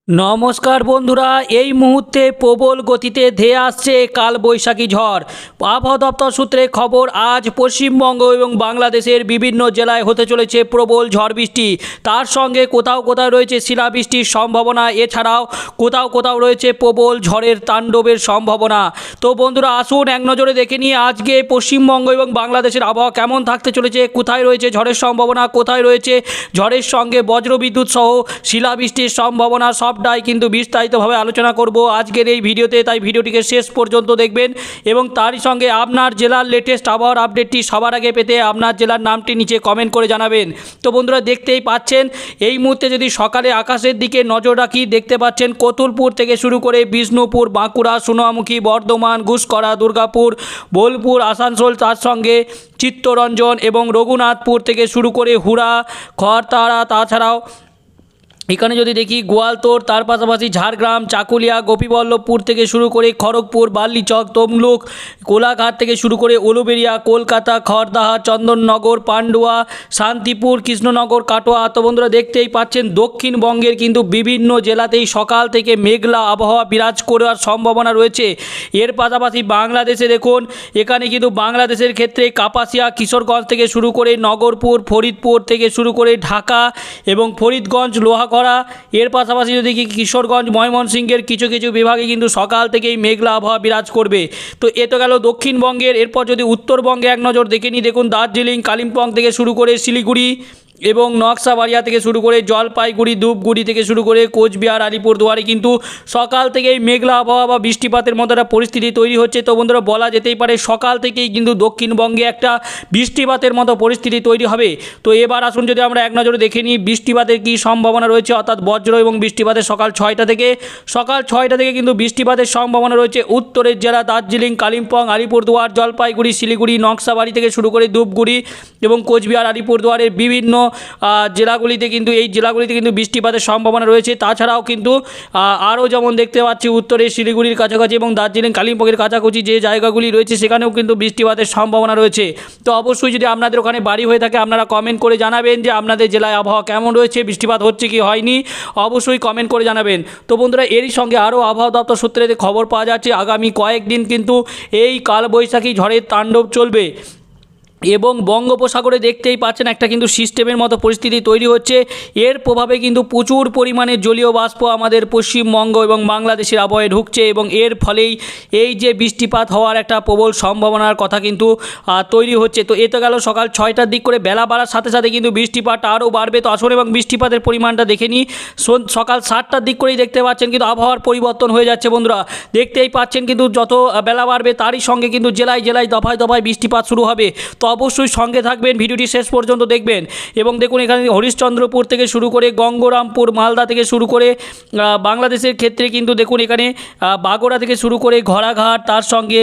নমস্কার বন্ধুরা, এই মুহূর্তে প্রবল গতিতে ধেয়ে আসছে কালবৈশাখী ঝড়। আবহাওয়া দপ্তর সূত্রে খবর, আজ পশ্চিমবঙ্গ এবং বাংলাদেশের বিভিন্ন জেলায় হতে চলেছে প্রবল ঝড় বৃষ্টি। তার সঙ্গে কোথাও কোথাও রয়েছে শিলাবৃষ্টির সম্ভাবনা, এছাড়াও কোথাও কোথাও রয়েছে প্রবল ঝড়ের তাণ্ডবের সম্ভাবনা। তো বন্ধুরা, আসুন এক নজরে দেখে নিয়ে আজকে পশ্চিমবঙ্গ এবং বাংলাদেশের আবহাওয়া কেমন থাকতে চলেছে, কোথায় রয়েছে ঝড়ের সম্ভাবনা, কোথায় রয়েছে ঝড়ের সঙ্গে বজ্রবিদ্যুৎ সহ শিলাবৃষ্টির সম্ভাবনা, সবটাই কিন্তু বিস্তারিতভাবে আলোচনা করব আজকের এই ভিডিওতে। তাই ভিডিওটিকে শেষ পর্যন্ত দেখবেন এবং তারই সঙ্গে আপনার জেলার লেটেস্ট আবহাওয়ার আপডেটটি সবার আগে পেতে আপনার জেলার নামটি নিচে কমেন্ট করে জানাবেন। তো বন্ধুরা, দেখতেই পাচ্ছেন এই মুহূর্তে যদি সকালে আকাশের দিকে নজর রাখি, দেখতে পাচ্ছেন কতুলপুর থেকে শুরু করে বিষ্ণুপুর, বাঁকুড়া, সোনামুখী, বর্ধমান, ঘুষকরা, দুর্গাপুর, বোলপুর, আসানসোল, তার সঙ্গে চিত্তরঞ্জন এবং রঘুনাথপুর থেকে শুরু করে হুড়া, খড়তাড়া, তাছাড়াও এখানে যদি দেখি গোয়ালতোড়, তার পাশাপাশি ঝাড়গ্রাম, চাকুলিয়া, গোপীবল্লভপুর থেকে শুরু করে খড়গপুর, বার্লিচক, তমলুক, কোলাঘাট থেকে শুরু করে উলুবেড়িয়া, কলকাতা, খড়দাহা, চন্দননগর, পান্ডুয়া, শান্তিপুর, কৃষ্ণনগর, কাটোয়া। তো বন্ধুরা, দেখতেই পাচ্ছেন দক্ষিণবঙ্গের কিন্তু বিভিন্ন জেলাতেই সকাল থেকে মেঘলা আবহাওয়া বিরাজ করার সম্ভাবনা রয়েছে। এর পাশাপাশি বাংলাদেশে দেখুন, এখানে কিন্তু বাংলাদেশের ক্ষেত্রে কাপাসিয়া, কিশোরগঞ্জ থেকে শুরু করে নগরপুর, ফরিদপুর থেকে শুরু করে ঢাকা এবং ফরিদগঞ্জ, লোহাগড়া, এর পাশাপাশি যদি কিশোরগঞ্জ, ময়মনসিংহের কিছু কিছু বিভাগে কিন্তু সকাল থেকেই মেঘলা আবহাওয়া বিরাজ করবে। তো এ তো গেল দক্ষিণবঙ্গের। এরপর যদি উত্তরবঙ্গে এক নজর দেখে নিই, দেখুন দার্জিলিং, কালিম্পং থেকে শুরু করে শিলিগুড়ি এবং নকশাবাড়িয়া থেকে শুরু করে জলপাইগুড়ি, ধূপগুড়ি থেকে শুরু করে কোচবিহার, আলিপুরদুয়ারে কিন্তু সকাল থেকেই মেঘলা আবহাওয়া বা বৃষ্টিপাতের মতো একটা পরিস্থিতি তৈরি হচ্ছে। তো বন্ধুরা, বলা যেতেই পারে সকাল থেকেই কিন্তু দক্ষিণবঙ্গে একটা বৃষ্টিপাতের মতো পরিস্থিতি তৈরি হবে। তো এবার আসুন যদি আমরা এক নজরে দেখে নিই বৃষ্টিপাতের কী সম্ভাবনা রয়েছে, অর্থাৎ বজ্র এবং বৃষ্টিপাতের সকাল ছয়টা থেকে কিন্তু বৃষ্টিপাতের সম্ভাবনা রয়েছে উত্তরের জেলা দার্জিলিং, কালিম্পং, আলিপুরদুয়ার, জলপাইগুড়ি, শিলিগুড়ি, নকশাবাড়ি থেকে শুরু করে ধূপগুড়ি এবং কোচবিহার, আলিপুরদুয়ারের বিভিন্ন জেলাগুলিতে কিন্তু বৃষ্টিপাতের সম্ভাবনা রয়েছে। তাছাড়াও কিন্তু আরও যেমন দেখতে পাচ্ছি উত্তরে শিলিগুড়ির কাছাকাছি এবং দার্জিলিং, কালিম্পংয়ের কাছাকাছি যে জায়গাগুলি রয়েছে সেখানেও কিন্তু বৃষ্টিপাতের সম্ভাবনা রয়েছে। তো অবশ্যই যদি আপনাদের ওখানে বাড়ি হয়ে থাকে আপনারা কমেন্ট করে জানাবেন যে আপনাদের জেলায় আবহাওয়া কেমন রয়েছে, বৃষ্টিপাত হচ্ছে কি হয়নি, অবশ্যই কমেন্ট করে জানাবেন। তো বন্ধুরা, এরই সঙ্গে আরও আবহাওয়া দপ্তর সূত্রে খবর পাওয়া যাচ্ছে আগামী কয়েকদিন কিন্তু এই কালবৈশাখী ঝড়ের তাণ্ডব চলবে এবং বঙ্গোপসাগরে দেখতেই পাচ্ছেন একটা কিন্তু সিস্টেমের মতো পরিস্থিতি তৈরি হচ্ছে। এর প্রভাবে কিন্তু প্রচুর পরিমাণে জলীয় বাষ্প আমাদের পশ্চিমবঙ্গ এবং বাংলাদেশের আবহাওয়ায় ঢুকছে এবং এর ফলেই এই যে বৃষ্টিপাত হওয়ার একটা প্রবল সম্ভাবনার কথা কিন্তু তৈরি হচ্ছে। তো এ তো গেল সকাল 6টার দিক করে, বেলা বাড়ার সাথে সাথে কিন্তু বৃষ্টিপাতটা আরও বাড়বে। তো আসুন এবং বৃষ্টিপাতের পরিমাণটা দেখে নিই। সকাল 7টার দিক করেই দেখতে পাচ্ছেন কিন্তু আবহাওয়ার পরিবর্তন হয়ে যাচ্ছে। বন্ধুরা, দেখতেই পাচ্ছেন কিন্তু যত বেলা বাড়বে তারই সঙ্গে কিন্তু জেলায় জেলায় দফায় দফায় বৃষ্টিপাত শুরু হবে। তো অবশ্যই সঙ্গে থাকবেন, ভিডিওটি শেষ পর্যন্ত দেখবেন। এবং দেখুন এখানে হরিশ্চন্দ্রপুর থেকে শুরু করে গঙ্গরামপুর, মালদা থেকে শুরু করে বাংলাদেশের ক্ষেত্রে কিন্তু দেখুন এখানে বাগোড়া থেকে শুরু করে ঘোড়াঘাট, তার সঙ্গে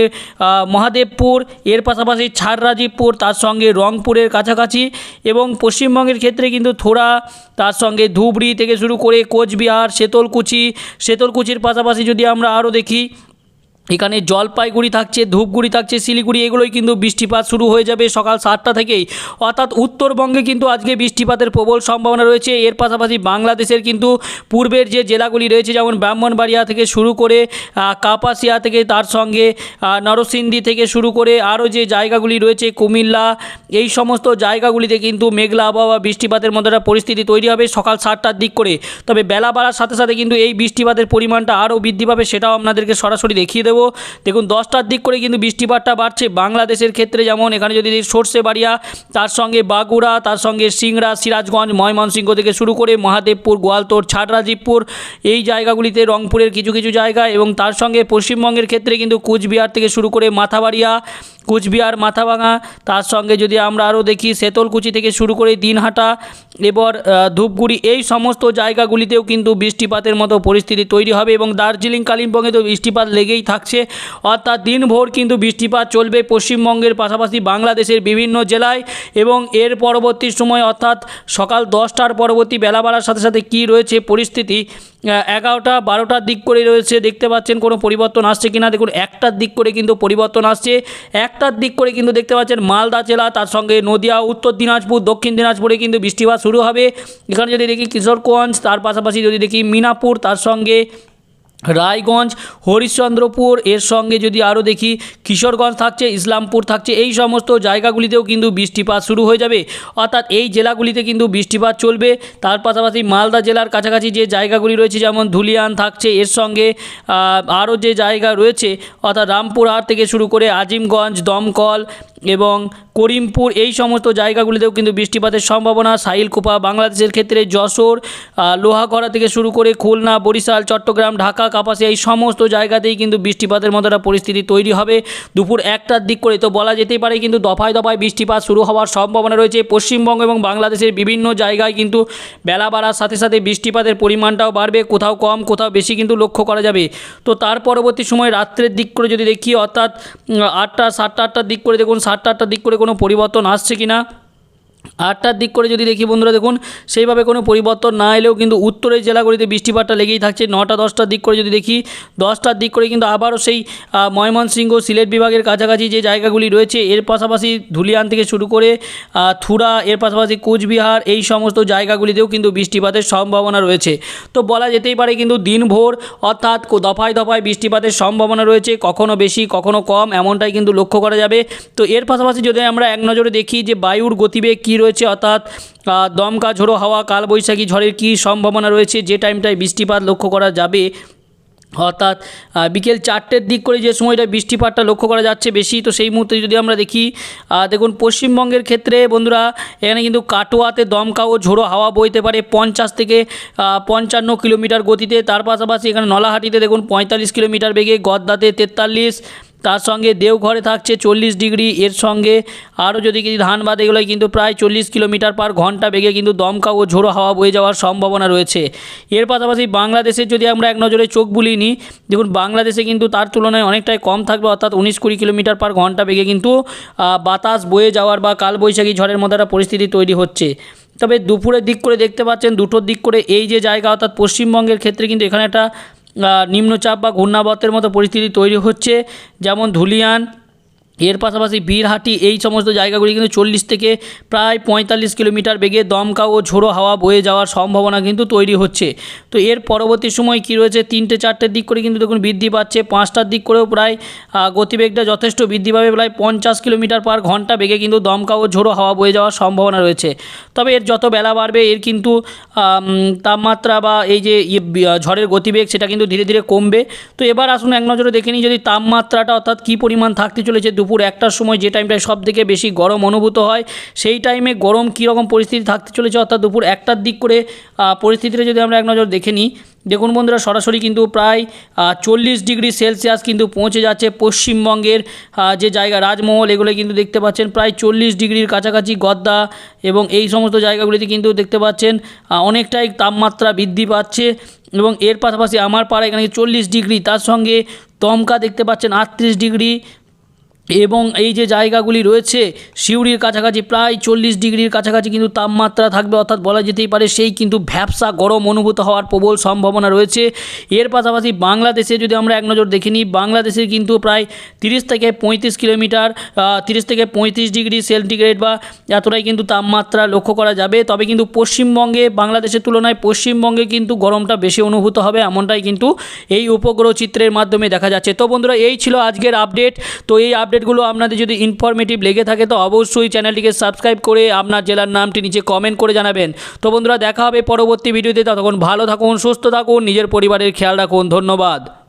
মহাদেবপুর, এর পাশাপাশি ছাড়রাজীবপুর, তার সঙ্গে রংপুরের কাছাকাছি এবং পশ্চিমবঙ্গের ক্ষেত্রে কিন্তু থোড়া, তার সঙ্গে ধুবড়ি থেকে শুরু করে কোচবিহার, শীতলকুচির পাশাপাশি যদি আমরা আরও দেখি এখানে জলপাইগুড়ি থাকছে, ধূপগুড়ি থাকছে, শিলিগুড়ি, এগুলোই কিন্তু বৃষ্টিপাত শুরু হয়ে যাবে সকাল 7টা থেকেই। অর্থাৎ উত্তরবঙ্গে কিন্তু আজকে বৃষ্টিপাতের প্রবল সম্ভাবনা রয়েছে। এর পাশাপাশি বাংলাদেশের কিন্তু পূর্বের যে জেলাগুলি রয়েছে যেমন ব্রাহ্মণবাড়িয়া থেকে শুরু করে কাপাসিয়া থেকে, তার সঙ্গে নরসিংদী থেকে শুরু করে আরও যে জায়গাগুলি রয়েছে কুমিল্লা, এই সমস্ত জায়গাগুলিতে কিন্তু মেঘলা আবহাওয়া বৃষ্টিপাতের মধ্যে একটা পরিস্থিতি তৈরি হবে সকাল 7টার দিক করে। তবে বেলা বাড়ার সাথে সাথে কিন্তু এই বৃষ্টিপাতের পরিমাণটা আরও বৃদ্ধি পাবে, সেটাও আপনাদেরকে সরাসরি দেখিয়ে দেবো। দেখুন 10টার দিক করে কিন্তু বৃষ্টিপাতটা বাড়ছে বাংলাদেশের ক্ষেত্রে, যেমন এখানে যদি সরষেবাড়িয়া, তার সঙ্গে বাঁকুড়া, তার সঙ্গে সিংড়া, সিরাজগঞ্জ, ময়মনসিংহ থেকে শুরু করে মহাদেবপুর, গোয়ালতোড়, ছাড়রাজীবপুর, এই জায়গাগুলিতে, রংপুরের কিছু কিছু জায়গা এবং তার সঙ্গে পশ্চিমবঙ্গের ক্ষেত্রে কিন্তু কুচবিহার থেকে শুরু করে মাথাবাড়িয়া, কুচবিহার, মাথাভাঙা, তার সঙ্গে যদি আমরা আরও দেখি শীতলকুচি থেকে শুরু করে দিনহাটা, এবার ধূপগুড়ি, এই সমস্ত জায়গাগুলিতেও কিন্তু বৃষ্টিপাতের মতো পরিস্থিতি তৈরি হবে এবং দার্জিলিং, কালিম্পংয়ে তো বৃষ্টিপাত লেগেই থাকছে। অর্থাৎ দিনভর কিন্তু বৃষ্টিপাত চলবে পশ্চিমবঙ্গের পাশাপাশি বাংলাদেশের বিভিন্ন জেলায় এবং এর পরবর্তী সময় অর্থাৎ সকাল 10টার পরবর্তী বেলা বাড়ার সাথে সাথে কী রয়েছে পরিস্থিতি, 11টা 12টার দিক করে রয়েছে, দেখতে পাচ্ছেন কোনো পরিবর্তন আসছে কিনা। দেখুন 1টার দিক করে কিন্তু পরিবর্তন আসছে। একটার দিক করে কিন্তু দেখতে পাচ্ছেন মালদা জেলা, তার সঙ্গে নদিয়া, উত্তর দিনাজপুর, দক্ষিণ দিনাজপুরে কিন্তু বৃষ্টিপাত শুরু হবে। এখানে যদি দেখি কিশোরগঞ্জ, তার পাশাপাশি যদি দেখি মিনাপুর, তার সঙ্গে রায়গঞ্জ, হরিশ্চন্দ্রপুর, এর সঙ্গে যদি আরও দেখি কিশোরগঞ্জ থাকছে, ইসলামপুর থাকছে, এই সমস্ত জায়গাগুলিতেও কিন্তু বৃষ্টিপাত শুরু হয়ে যাবে। অর্থাৎ এই জেলাগুলিতে কিন্তু বৃষ্টিপাত চলবে। তার পাশাপাশি মালদা জেলার কাছাকাছি যে জায়গাগুলি রয়েছে যেমন ধুলিয়ান থাকছে, এর সঙ্গে আরও যে জায়গা রয়েছে অর্থাৎ রামপুরহাট থেকে শুরু করে আজিমগঞ্জ, দমকল এবং করিমপুর, এই সমস্ত জায়গাগুলিতেও কিন্তু বৃষ্টিপাতের সম্ভাবনা। সাহিলকুপা বাংলাদেশের ক্ষেত্রে যশোর, লোহাগড়া থেকে শুরু করে খুলনা, বরিশাল, চট্টগ্রাম, ঢাকা, কাপাসিয়া, এই সমস্ত জায়গাতেই কিন্তু বৃষ্টিপাতের মতো একটা পরিস্থিতি তৈরি হবে দুপুর 1টার দিক করে। তো বলা যেতেই পারে কিন্তু দফায় দফায় বৃষ্টিপাত শুরু হওয়ার সম্ভাবনা রয়েছে। পশ্চিমবঙ্গ এবং বাংলাদেশের বিভিন্ন জায়গায় কিন্তু বেলা বাড়ার সাথে সাথে বৃষ্টিপাতের পরিমাণটাও বাড়বে, কোথাও কম কোথাও বেশি কিন্তু লক্ষ্য করা যাবে। তো তার পরবর্তী সময় রাত্রের দিক করে যদি দেখি অর্থাৎ 8টা 7টা দিক করে দেখুন 7টার দিক করে কোনো পরিবর্তন আসছে কিনা। 8টার দিক করে যদি দেখি বন্ধুরা দেখুন সেইভাবে কোনো পরিবর্তন না এলেও কিন্তু উত্তরের জেলাগুলিতে বৃষ্টিপাতটা লেগেই থাকছে। 9টা 10টার দিক করে যদি দেখি 10টার দিক করে কিন্তু আবারও সেই ময়মনসিংহ, সিলেট বিভাগের কাছাকাছি যে জায়গাগুলি রয়েছে, এর পাশাপাশি ধুলিয়ান থেকে শুরু করে থুরা, এর পাশাপাশি কোচবিহার, এই সমস্ত জায়গাগুলিতেও কিন্তু বৃষ্টিপাতের সম্ভাবনা রয়েছে। তো বলা যেতেই পারে কিন্তু দিনভর অর্থাৎ দফায় দফায় বৃষ্টিপাতের সম্ভাবনা রয়েছে, কখনো বেশি কখনো কম এমনটাই কিন্তু লক্ষ্য করা যাবে। তো এর পাশাপাশি যদি আমরা এক নজরে দেখি যে বায়ুর গতিবেগ কী রয়েছে, অর্থাৎ দমকা ঝোড়ো হাওয়া, কালবৈশাখী ঝড়ের কী সম্ভাবনা রয়েছে, যে টাইমটায় বৃষ্টিপাত লক্ষ্য করা যাবে অর্থাৎ বিকেল 4টের দিক করে যে সময়টা বৃষ্টিপাতটা লক্ষ্য করা যাচ্ছে বেশি। তো সেই মুহূর্তে যদি আমরা দেখি দেখুন পশ্চিমবঙ্গের ক্ষেত্রে বন্ধুরা এখানে কিন্তু কাটোয়াতে দমকা ও ঝোড়ো হাওয়া বইতে পারে 50 থেকে 55 কিলোমিটার গতিতে। তার পাশাপাশি এখানে নলাহাটিতে দেখুন 45 কিলোমিটার বেগে, গদ্দাতে 43, তার সঙ্গে দেওঘরে থাকছে 40 ডিগ্রি, এর সঙ্গে আরও যদি কিছু ধানবাদ এগুলোই কিন্তু প্রায় 40 কিলোমিটার পার ঘন্টা বেগে কিন্তু দমকা ও ঝোড়ো হাওয়া বয়ে যাওয়ার সম্ভাবনা রয়েছে। এর পাশাপাশি বাংলাদেশের যদি আমরা এক নজরে চোখ বুলিয়ে নিই দেখুন বাংলাদেশে কিন্তু তার তুলনায় অনেকটাই কম থাকবে, অর্থাৎ 19-20 কিলোমিটার পার ঘন্টা বেগে কিন্তু বাতাস বয়ে যাওয়ার বা কালবৈশাখী ঝড়ের মতো একটা পরিস্থিতি তৈরি হচ্ছে। তবে দুপুরের দিক করে দেখতে পাচ্ছেন 2টোর দিক করে এই যে জায়গা অর্থাৎ পশ্চিমবঙ্গের ক্ষেত্রে কিন্তু এখানে একটা নিম্নচাপ বা ঘূর্ণাবর্তের মতো পরিস্থিতি তৈরি হচ্ছে, যেমন ধুলিয়ান, এর পাশাপাশি বীরহাটি, এই সমস্ত জায়গাগুলি কিন্তু 40 থেকে প্রায় 45 কিলোমিটার বেগে দমকা ও ঝোড়ো হাওয়া বয়ে যাওয়ার সম্ভাবনা কিন্তু তৈরি হচ্ছে। তো এর পরবর্তী সময় কি রয়েছে 3টে 4টের দিক করে কিন্তু দেখুন বৃদ্ধি পাচ্ছে, 5টার দিক করেও প্রায় গতিবেগটা যথেষ্ট বৃদ্ধি পাবে, প্রায় 50 কিলোমিটার পার ঘন্টা বেগে কিন্তু দমকা ও ঝোড়ো হাওয়া বয়ে যাওয়ার সম্ভাবনা রয়েছে। তবে এর যত বেলা বাড়বে এর কিন্তু তাপমাত্রা বা এই যে ঝড়ের গতিবেগ সেটা কিন্তু ধীরে ধীরে কমবে। তো এবার আসুন এক নজরে দেখে নিই যদি তাপমাত্রাটা অর্থাৎ কী পরিমাণ থাকতে চলেছে দুপুর 1টার সময়, যে টাইমটায় সব থেকে বেশি গরম অনুভূত হয়, সেই টাইমে গরম কীরকম পরিস্থিতি থাকতে চলেছে অর্থাৎ দুপুর 1টার দিক করে পরিস্থিতিটা যদি আমরা এক নজর দেখে নিই দেখুন বন্ধুরা সরাসরি কিন্তু প্রায় 40 ডিগ্রি সেলসিয়াস কিন্তু পৌঁছে যাচ্ছে পশ্চিমবঙ্গের যে জায়গা রাজমহল এগুলো কিন্তু দেখতে পাচ্ছেন প্রায় 40 ডিগ্রির কাছাকাছি, গদ্দা এবং এই সমস্ত জায়গাগুলিতে কিন্তু দেখতে পাচ্ছেন অনেকটাই তাপমাত্রা বৃদ্ধি পাচ্ছে। এবং এর পাশাপাশি আমার পাড়া এখানে 40 ডিগ্রি, তার সঙ্গে দমকা দেখতে পাচ্ছেন 38 ডিগ্রি, এবং এই যে জায়গাগুলি রয়েছে সিউড়ির কাছাকাছি প্রায় 40 ডিগ্রির কাছাকাছি কিন্তু তাপমাত্রা থাকবে, অর্থাৎ বলা যেতেই পারে সেই কিন্তু ভ্যাপসা গরম অনুভূত হওয়ার প্রবল সম্ভাবনা রয়েছে। এর পাশাপাশি বাংলাদেশে যদি আমরা এক নজর দেখে নিই বাংলাদেশের কিন্তু প্রায় 30 থেকে 35 কিলোমিটার 30 থেকে 35 ডিগ্রি সেন্টিগ্রেড বা এতটাই কিন্তু তাপমাত্রা লক্ষ্য করা যাবে। তবে কিন্তু পশ্চিমবঙ্গে বাংলাদেশের তুলনায় পশ্চিমবঙ্গে কিন্তু গরমটা বেশি অনুভূত হবে, এমনটাই কিন্তু এই উপগ্রহ চিত্রের মাধ্যমে দেখা যাচ্ছে। তো বন্ধুরা এই ছিল আজকের আপডেট। তো এই আপডেটগুলো আপনাদের যদি ইনফরমেটিভ লেগে থাকে তো অবশ্যই চ্যানেলটিকে সাবস্ক্রাইব করে আপনার জেলার নামটি নিচে কমেন্ট করে জানাবেন। তো বন্ধুরা দেখা হবে পরবর্তী ভিডিওতে, ততক্ষণ ভালো থাকুন, সুস্থ থাকুন, নিজের পরিবারের খেয়াল রাখুন। ধন্যবাদ।